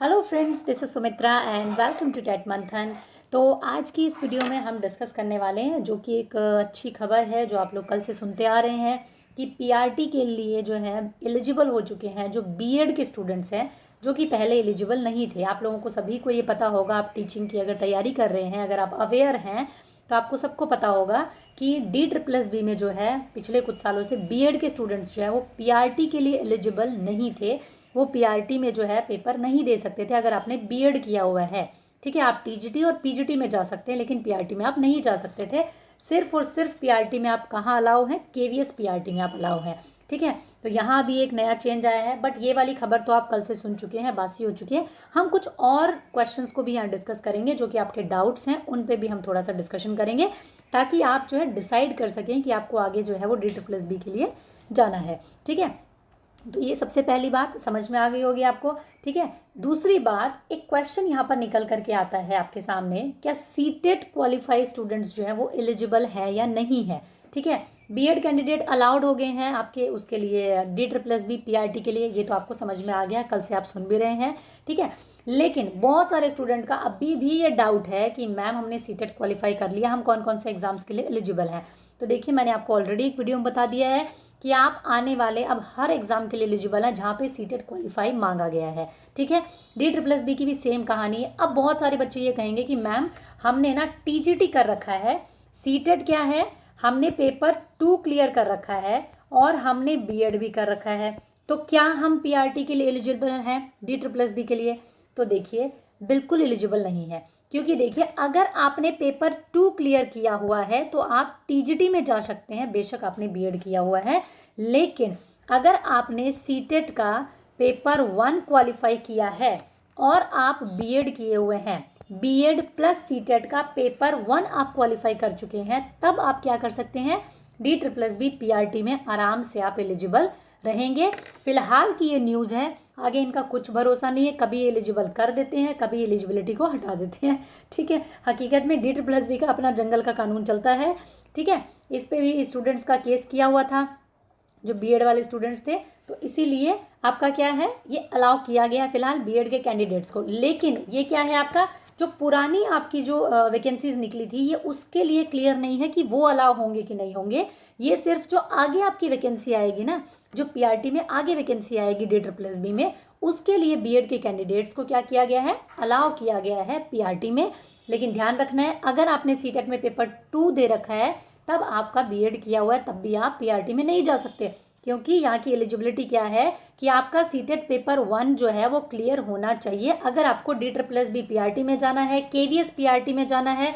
Hello friends, this is Sumitra and welcome to TET Manthan. तो आज की इस वीडियो में हम डिस्कस करने वाले हैं जो कि एक अच्छी खबर है जो आप लोग कल से सुनते आ रहे हैं कि पीआरटी के लिए जो है एलिजिबल हो चुके हैं जो बीएड के स्टूडेंट्स हैं जो कि पहले एलिजिबल नहीं थे। आप लोगों को सभी को ये पता होगा, आप टीचिंग की अगर तैयारी कर रहे हैं, अगर आप अवेयर हैं तो आपको सबको पता होगा कि DSSB में जो है पिछले कुछ सालों से बीएड के स्टूडेंट्स जो है वो पीआरटी के लिए एलिजिबल नहीं थे। वो पीआरटी में जो है पेपर नहीं दे सकते थे अगर आपने बीएड किया हुआ है। ठीक है, आप टीजीटी और पीजीटी में जा सकते हैं लेकिन पीआरटी में आप नहीं जा सकते थे। सिर्फ और सिर्फ पीआरटी में आप कहाँ अलाउ हैं? केवीएस पीआरटी में आप अलाउ हैं। ठीक है, तो यहाँ भी एक नया चेंज आया है, बट ये वाली खबर तो आप कल से सुन चुके हैं, बासी हो चुकी है। हम कुछ और क्वेश्चंस को भी यहाँ डिस्कस करेंगे जो कि आपके डाउट्स हैं, उन पे भी हम थोड़ा सा डिस्कशन करेंगे ताकि आप जो है डिसाइड कर सकें कि आपको आगे जो है वो DSSB के लिए जाना है। ठीक है, तो ये सबसे पहली बात समझ में आ गई होगी आपको। ठीक है, दूसरी बात, एक क्वेश्चन यहाँ पर निकल करके आता है आपके सामने, क्या सीटेट क्वालिफाइड स्टूडेंट्स जो हैं वो एलिजिबल है या नहीं है। ठीक है, बीएड कैंडिडेट अलाउड हो गए हैं आपके उसके लिए DSSB पीआरटी के लिए, ये तो आपको समझ में आ गया, कल से आप सुन भी रहे हैं। ठीक है, लेकिन बहुत सारे स्टूडेंट का अभी भी ये डाउट है कि मैम हमने सीटेट क्वालिफाई कर लिया, हम कौन कौन से एग्जाम्स के लिए एलिजिबल हैं। तो देखिए, मैंने आपको ऑलरेडी एक वीडियो में बता दिया है कि आप आने वाले अब हर एग्जाम के लिए एलिजिबल हैं जहाँ पे सीटेट क्वालिफाई मांगा गया है। ठीक है, DSSB की भी सेम कहानी है। अब बहुत सारे बच्चे ये कहेंगे कि मैम हमने ना टीजीटी कर रखा है, सीटेट क्या है, हमने पेपर 2 क्लियर कर रखा है और हमने बीएड भी कर रखा है, तो क्या हम पीआरटी के लिए एलिजिबल हैं DSSB के लिए? तो देखिए, बिल्कुल एलिजिबल नहीं है, क्योंकि देखिए अगर आपने पेपर 2 क्लियर किया हुआ है तो आप टीजीटी में जा सकते हैं, बेशक आपने बीएड किया हुआ है। लेकिन अगर आपने सीटेट का पेपर 1 क्वालिफाई किया है और आप बीएड किए हुए हैं, बीएड प्लस सीटेट का पेपर 1 आप क्वालिफाई कर चुके हैं, तब आप क्या कर सकते हैं? DSSB पीआरटी में आराम से आप एलिजिबल रहेंगे। फिलहाल की ये न्यूज़ है, आगे इनका कुछ भरोसा नहीं है, कभी एलिजिबल कर देते हैं, कभी एलिजिबिलिटी को हटा देते हैं। ठीक है, हकीकत में DSSB का अपना जंगल का कानून चलता है। ठीक है, इस पे भी स्टूडेंट्स का केस किया हुआ था जो बीएड वाले स्टूडेंट्स थे, तो इसीलिए आपका क्या है, ये अलाउ किया गया है फिलहाल बीएड के कैंडिडेट्स को। लेकिन ये क्या है, आपका जो पुरानी आपकी जो वैकेंसीज निकली थी ये उसके लिए क्लियर नहीं है कि वो अलाउ होंगे कि नहीं होंगे। ये सिर्फ जो आगे आपकी वैकेंसी आएगी ना, जो पीआरटी में आगे वैकेंसी आएगी DSSB में, उसके लिए बीएड के कैंडिडेट्स को क्या किया गया है, अलाउ किया गया है पीआरटी में। लेकिन ध्यान रखना है, अगर आपने सीटेट में पेपर 2 दे रखा है तब आपका बीएड किया हुआ है तब भी आप पीआरटी में नहीं जा सकते, क्योंकि यहाँ की एलिजिबिलिटी क्या है कि आपका सीटेट पेपर 1 जो है वो क्लियर होना चाहिए। अगर आपको DSSB पीआरटी में जाना है, केवीएस पीआरटी में जाना है,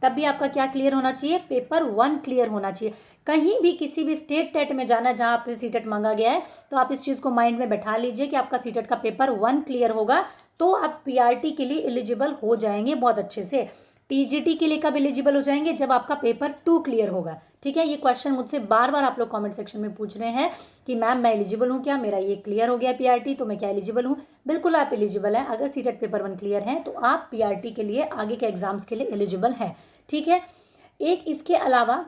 तब भी आपका क्या क्लियर होना चाहिए? पेपर 1 क्लियर होना चाहिए। कहीं भी किसी भी स्टेट टेट में जाना जहाँ आपसे सीटेट मांगा गया है, तो आप इस चीज़ को माइंड में बैठा लीजिए कि आपका सीटेट का पेपर 1 क्लियर होगा तो आप पीआरटी के लिए एलिजिबल हो जाएंगे बहुत अच्छे से। टीजीटी के लिए कब एलिजिबल हो जाएंगे? जब आपका पेपर 2 क्लियर होगा। ठीक है, ये क्वेश्चन मुझसे बार बार आप लोग कमेंट सेक्शन में पूछ रहे हैं कि मैम मैं एलिजिबल हूँ क्या, मेरा ये क्लियर हो गया पीआरटी तो मैं क्या एलिजिबल हूँ? बिल्कुल आप एलिजिबल हैं। अगर सीटेट पेपर 1 क्लियर है तो आप पीआरटी के लिए आगे के एग्जाम्स के लिए एलिजिबल हैं। ठीक है, एक इसके अलावा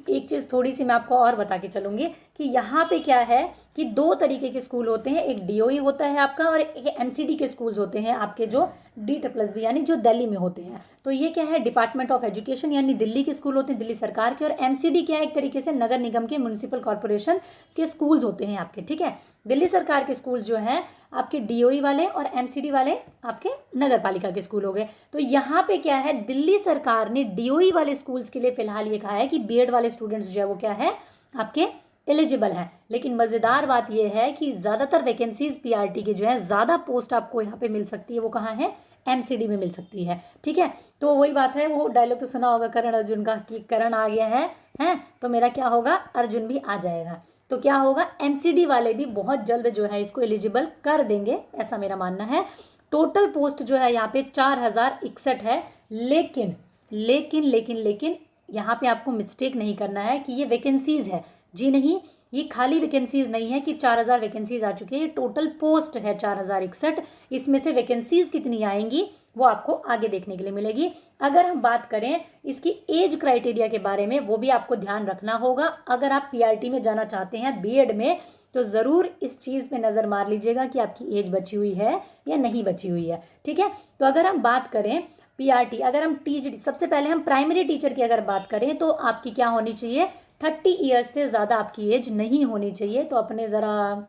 एक चीज़ थोड़ी सी मैं आपको और बता के चलूँगी कि यहाँ पे क्या है कि 2 तरीके के स्कूल होते हैं, एक डीओई होता है आपका और एक एमसीडी के स्कूल्स होते हैं आपके जो DSSB यानी जो दिल्ली में होते हैं। तो ये क्या है, डिपार्टमेंट ऑफ एजुकेशन यानी दिल्ली के स्कूल होते हैं, दिल्ली सरकार के। और एमसीडी क्या है, एक तरीके से नगर निगम के, म्यूनिसिपल कॉरपोरेशन के स्कूल्स होते हैं आपके। ठीक है, दिल्ली सरकार के स्कूल जो हैं आपके डीओई वाले और एमसीडी वाले आपके नगर पालिका के स्कूल हो गए। तो यहाँ पे क्या है, दिल्ली सरकार ने डीओई वाले स्कूल्स के लिए फिलहाल ये कहा है कि बीएड वाले स्टूडेंट्स जो है वो क्या है, आपके एलिजिबल हैं। लेकिन मज़ेदार बात यह है कि ज़्यादातर वैकेंसीज पीआरटी के जो है, ज़्यादा पोस्ट आपको यहाँ पे मिल सकती है, वो कहाँ है, एमसीडी में मिल सकती है। ठीक है, तो वही बात है, वो डायलॉग तो सुना होगा करण अर्जुन का कि करण आ गया है हैं तो मेरा क्या होगा, अर्जुन भी आ जाएगा। तो क्या होगा, एमसीडी वाले भी बहुत जल्द जो है इसको एलिजिबल कर देंगे, ऐसा मेरा मानना है। टोटल पोस्ट जो है यहाँ पे 4061 है। लेकिन लेकिन लेकिन लेकिन यहाँ पे आपको मिस्टेक नहीं करना है कि ये वैकेंसीज है, जी नहीं, ये खाली वैकेंसीज नहीं है कि 4000 वैकेंसीज आ चुकी है, ये टोटल पोस्ट है 4061। इसमें से वैकेंसीज कितनी आएंगी वो आपको आगे देखने के लिए मिलेगी। अगर हम बात करें इसकी एज क्राइटेरिया के बारे में, वो भी आपको ध्यान रखना होगा। अगर आप पीआरटी में जाना चाहते हैं बीएड में, तो ज़रूर इस चीज़ पे नज़र मार लीजिएगा कि आपकी एज बची हुई है या नहीं बची हुई है। ठीक है, तो अगर हम बात करें पीआरटी, अगर हम टीजीटी, सबसे पहले हम प्राइमरी टीचर की अगर बात करें तो आपकी क्या होनी चाहिए, 30 ईयर्स से ज़्यादा आपकी एज नहीं होनी चाहिए। तो अपने ज़रा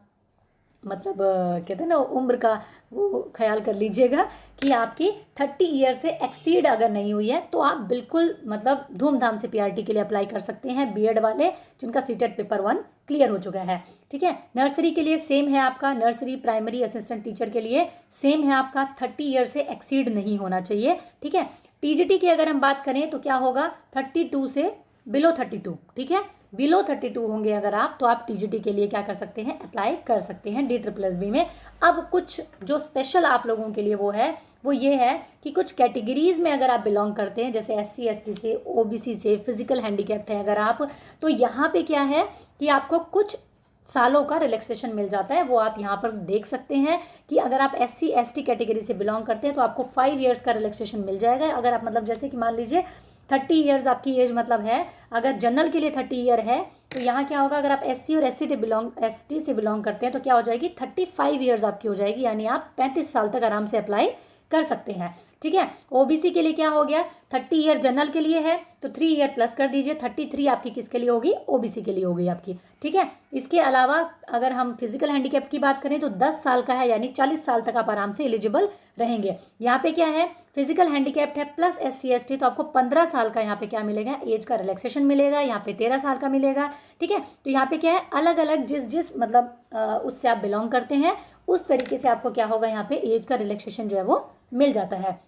मतलब कहते हैं ना उम्र का वो ख्याल कर लीजिएगा कि आपकी 30 ईयर से एक्सीड अगर नहीं हुई है तो आप बिल्कुल मतलब धूमधाम से पीआरटी के लिए अप्लाई कर सकते हैं, बीएड वाले जिनका सीटेट पेपर 1 क्लियर हो चुका है। ठीक है, नर्सरी के लिए सेम है आपका, नर्सरी प्राइमरी असिस्टेंट टीचर के लिए सेम है आपका, 30 ईयर से एक्सीड नहीं होना चाहिए। ठीक है, टीजीटी की अगर हम बात करें तो क्या होगा, 32 से बिलो 32। ठीक है, बिलो 32 होंगे अगर आप, तो आप टीजीटी के लिए क्या कर सकते हैं, अप्लाई कर सकते हैं DSSB में। अब कुछ जो स्पेशल आप लोगों के लिए वो है, वो ये है कि कुछ कैटेगरीज में अगर आप बिलोंग करते हैं, जैसे SC ST से, OBC से, फिजिकल हैंडीकैप्ड है अगर आप, तो यहाँ पे क्या है कि आपको कुछ सालों का रिलैक्सेशन मिल जाता है। वो आप यहाँ पर देख सकते हैं कि अगर आप SC ST कैटेगरी से बिलोंग करते हैं तो आपको 5 ईयर्स का रिलैक्सेशन मिल जाएगा। अगर आप मतलब जैसे कि मान लीजिए 30 ईयर्स आपकी एज मतलब है, अगर जनरल के लिए 30 ईयर है तो यहाँ क्या होगा, अगर आप SC और ST से बिलोंग करते हैं तो क्या हो जाएगी, 35 ईयर्स आपकी हो जाएगी, यानी आप 35 साल तक आराम से अप्लाई कर सकते हैं। ठीक है, ओबीसी के लिए क्या हो गया, 30 ईयर जनरल के लिए है तो 3 ईयर प्लस कर दीजिए, 33 आपकी किसके लिए होगी, ओबीसी के लिए होगी आपकी। ठीक है, इसके अलावा अगर हम फिजिकल हैंडीकैप की बात करें तो 10 साल का है, यानी 40 साल तक आप आराम से एलिजिबल रहेंगे। यहाँ पे क्या है, फिजिकल हैंडीकैप्ड है प्लस SC ST, तो आपको 15 साल का यहाँ पे क्या मिलेगा, एज का रिलैक्सेशन मिलेगा। यहाँ पे 13 साल का मिलेगा। ठीक है, तो यहाँ पे क्या है, अलग अलग जिस मतलब उससे आप बिलोंग करते हैं उस तरीके से आपको क्या होगा, यहाँ पे एज का रिलैक्सेशन जो है वो मिल जाता है।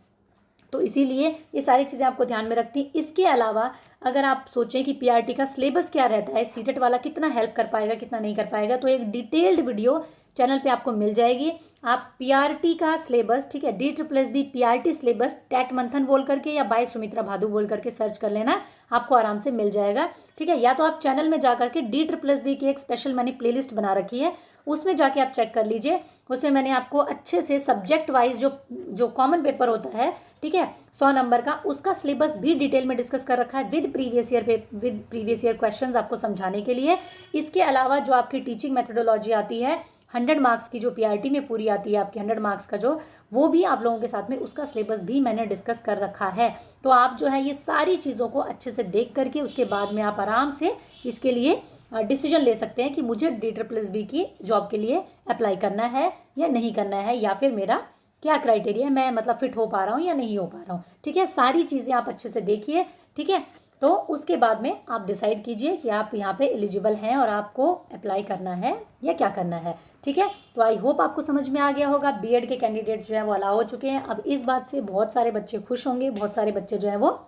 तो इसीलिए ये सारी चीज़ें आपको ध्यान में रखती। इसके अलावा अगर आप सोचें कि पीआरटी का सिलेबस क्या रहता है, सीटेट वाला कितना हेल्प कर पाएगा कितना नहीं कर पाएगा, तो एक डिटेल्ड वीडियो चैनल पे आपको मिल जाएगी। आप पीआरटी का सिलेबस, ठीक है, DSSB पीआरटी सिलेबस टैट मंथन बोल करके या बाय सुमित्रा भादु बोल करके सर्च कर लेना, आपको आराम से मिल जाएगा। ठीक है, या तो आप चैनल में जा करके DSSB की एक स्पेशल मैंने प्लेलिस्ट बना रखी है, उसमें जाके आप चेक कर लीजिए। उसमें मैंने आपको अच्छे से सब्जेक्ट वाइज जो कॉमन पेपर होता है, ठीक है, 100 नंबर का, उसका सिलेबस भी डिटेल में डिस्कस कर रखा है विद प्रीवियस ईयर क्वेश्चंस आपको समझाने के लिए। इसके अलावा जो आपकी टीचिंग मेथोडोलॉजी आती है 100 मार्क्स की, जो पीआरटी में पूरी आती है आपकी 100 मार्क्स का जो, वो भी आप लोगों के साथ में उसका सिलेबस भी मैंने डिस्कस कर रखा है। तो आप जो है ये सारी चीज़ों को अच्छे से देख करके उसके बाद में आप आराम से इसके लिए डिसीजन ले सकते हैं कि मुझे DSSB की जॉब के लिए अप्लाई करना है या नहीं करना है, या फिर मेरा क्या क्राइटेरिया है, मैं मतलब फिट हो पा रहा हूँ या नहीं हो पा रहा हूँ। ठीक है, सारी चीज़ें आप अच्छे से देखिए। ठीक है, तो उसके बाद में आप डिसाइड कीजिए कि आप यहाँ पे एलिजिबल हैं और आपको अप्लाई करना है या क्या करना है। ठीक है, तो आई होप आपको समझ में आ गया होगा। बीएड के कैंडिडेट्स जो है वो अलाउ हो चुके हैं। अब इस बात से बहुत सारे बच्चे खुश होंगे, बहुत सारे बच्चे जो है वो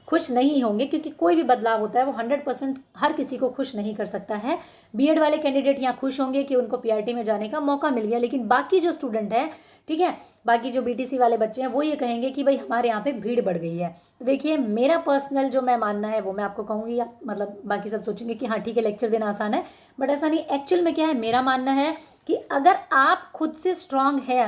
खुश नहीं होंगे, क्योंकि कोई भी बदलाव होता है वो 100% हर किसी को खुश नहीं कर सकता है। बीएड वाले कैंडिडेट यहाँ खुश होंगे कि उनको पीआरटी में जाने का मौका मिल गया, लेकिन बाकी जो स्टूडेंट है, ठीक है, बाकी जो बीटीसी वाले बच्चे हैं वो ये कहेंगे कि भाई हमारे यहाँ पे भीड़ बढ़ गई है। तो देखिए, मेरा पर्सनल जो मैं मानना है वो मैं आपको कहूँगी, या मतलब बाकी सब सोचेंगे कि हाँ ठीक है लेक्चर देना आसान है, बट ऐसा नहीं। एक्चुअल में क्या है, मेरा मानना है कि अगर आप खुद से स्ट्रांग है,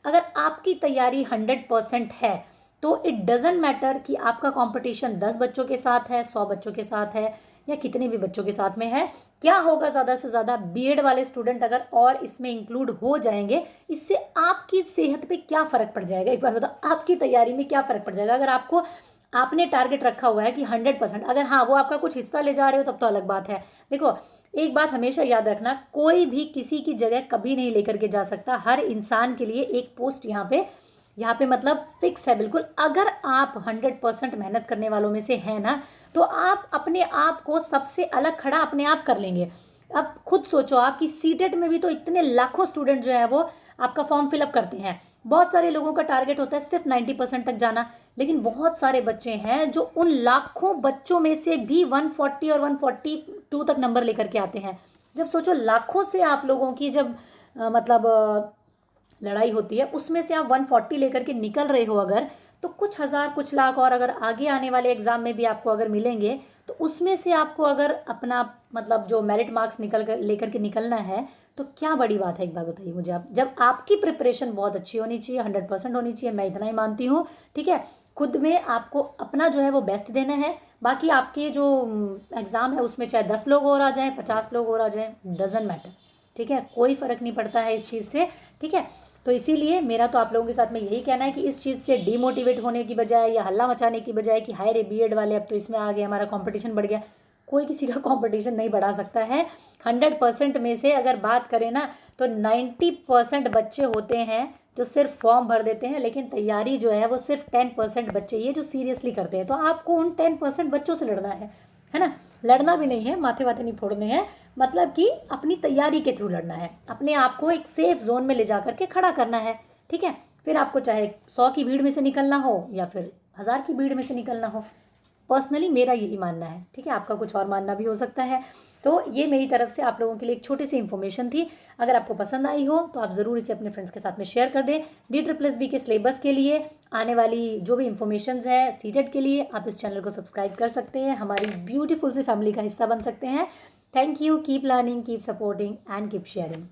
अगर आपकी तैयारी 100% है, तो इट डजेंट मैटर कि आपका कंपटीशन 10 बच्चों के साथ है, 100 बच्चों के साथ है, या कितने भी बच्चों के साथ में है। क्या होगा, ज़्यादा से ज़्यादा बीएड वाले स्टूडेंट अगर और इसमें इंक्लूड हो जाएंगे, इससे आपकी सेहत पे क्या फ़र्क पड़ जाएगा, एक बात बताओ, आपकी तैयारी में क्या फ़र्क पड़ जाएगा। अगर आपने टारगेट रखा हुआ है कि 100%, अगर हाँ वो आपका कुछ हिस्सा ले जा रहे हो तब तो अलग बात है। देखो, एक बात हमेशा याद रखना, कोई भी किसी की जगह कभी नहीं लेकर के जा सकता। हर इंसान के लिए एक पोस्ट यहाँ पे मतलब फिक्स है बिल्कुल। अगर आप 100% मेहनत करने वालों में से हैं ना, तो आप अपने आप को सबसे अलग खड़ा अपने आप कर लेंगे। अब खुद सोचो, आपकी सीटेट में भी तो इतने लाखों स्टूडेंट जो है वो आपका फॉर्म फिलअप करते हैं। बहुत सारे लोगों का टारगेट होता है सिर्फ 90% तक जाना, लेकिन बहुत सारे बच्चे हैं जो उन लाखों बच्चों में से भी 140 और 142 तक नंबर लेकर के आते हैं। जब सोचो लाखों से आप लोगों की जब मतलब लड़ाई होती है उसमें से आप 140 लेकर के निकल रहे हो अगर, तो कुछ हज़ार कुछ लाख और अगर आगे आने वाले एग्ज़ाम में भी आपको अगर मिलेंगे, तो उसमें से आपको अगर अपना मतलब जो मेरिट मार्क्स निकल कर लेकर के निकलना है, तो क्या बड़ी बात है, एक बात बताइए मुझे आप। जब आपकी प्रिपरेशन बहुत अच्छी होनी चाहिए, 100% होनी चाहिए, मैं इतना ही मानती हूँ, ठीक है। खुद में आपको अपना जो है वो बेस्ट देना है। बाकी आपके जो एग्ज़ाम है उसमें चाहे 10 लोग और आ जाएं, 50 लोग और आ जाएं, डजेंट मैटर, ठीक है, कोई फ़र्क नहीं पड़ता है इस चीज़ से, ठीक है। तो इसीलिए मेरा तो आप लोगों के साथ में यही कहना है कि इस चीज़ से डीमोटिवेट होने की बजाय या हल्ला मचाने की बजाय कि हाय रे बीएड वाले अब तो इसमें आ गए, हमारा कंपटीशन बढ़ गया, कोई किसी का कंपटीशन नहीं बढ़ा सकता है। 100% में से अगर बात करें ना, तो 90% बच्चे होते हैं जो सिर्फ फॉर्म भर देते हैं, लेकिन तैयारी जो है वो सिर्फ 10% बच्चे ही है जो सीरियसली करते हैं। तो आपको उन 10% बच्चों से लड़ना है ना। लड़ना भी नहीं है, माथे वाथे नहीं फोड़ने हैं, मतलब कि अपनी तैयारी के थ्रू लड़ना है, अपने आप को एक सेफ जोन में ले जा करके खड़ा करना है, ठीक है। फिर आपको चाहे 100 की भीड़ में से निकलना हो या फिर 1000 की भीड़ में से निकलना हो, पर्सनली मेरा यही मानना है, ठीक है। आपका कुछ और मानना भी हो सकता है। तो ये मेरी तरफ से आप लोगों के लिए एक छोटी सी इन्फॉर्मेशन थी। अगर आपको पसंद आई हो तो आप ज़रूर इसे अपने फ्रेंड्स के साथ में शेयर कर दें। DSSB के सिलेबस के लिए आने वाली जो भी इन्फॉर्मेशन है, सीटेट के लिए आप इस चैनल को सब्सक्राइब कर सकते हैं, हमारी ब्यूटीफुल सी फैमिली का हिस्सा बन सकते हैं। Thank you, keep learning, keep supporting and keep sharing.